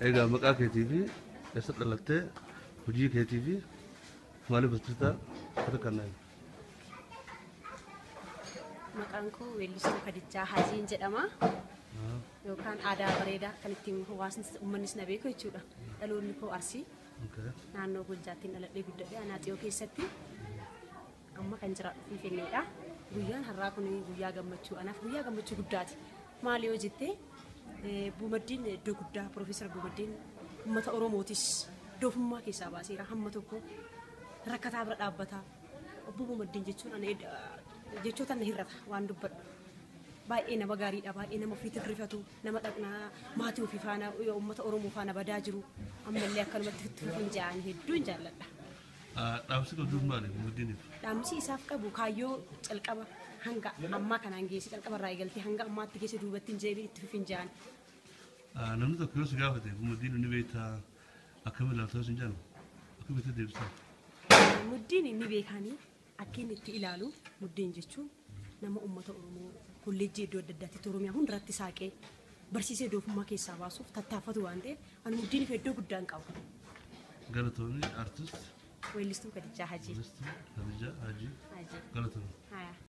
Egaa maqaa keetii fi eessa dhalattee hojii keetii fi maaliif hojjetaa akka kanaan? Maqaan koo Weellistuu Kadijaa Hajiin jedhama. Yookaan aadaa bareedaa kan ittiin hawaasni uummannis na beeku jechuudha. Dhaloonni koo Arsii. Naannoo Gujjaattiin dhaladhee guddadhe aanaa Xiyoo keessatti. Amma kan jiraadhu Finfinneedha. Guyyaan har'aa kun guyyaa gammachuu anaaf guyyaa gammachuu guddaati. Maali yoo jettee Buumaddiin iddoo guddaa Piroofeesar Buumaddiin uummata Oromootis doofummaa keessaa baaseera hamma tokko rakkataa bira dhaabbataa. Obbo Buumaddiin jechoota na hir'ata waan dubbadhu. Baay'ee nama gaariidha, baay'ee nama ofiitti rifatu, nama dhaqnaa maatii ofii faana uummata Oromoo faana badaa jiru. Ammallee akkanumatti itti fufuun ja'an hedduun jaalladha. Dhaamsi qabduun maali Buumaddiiniif? Dhaamsi isaaf qabu kaayyoo calqaba hanga ammaa kanaan geesse calqaba irraa eegaltee hanga ammaatti geesse duubatti hin jeebiin itti fufuun ja'an. Namni tokko yoo si gaafate Buumaddiin inni beektaa akkamiin ilaaltaa sin jedhamu akkamitti deebisaa? Muddiin inni beekanii akka inni itti ilaalu Muddiin jechuun nama uummata Oromoo kolleejjii iddoo adda addaatti Oromiyaa hundarratti saaqee barsiisee doofummaa keessaa baasuuf tattaaffatu waan ta'eef ani Muddiiniif iddoo guddaan qabu. Galatoomii artist Weellistuu Kadijaa Hajii. Kadijaa Hajii. Galatoomii.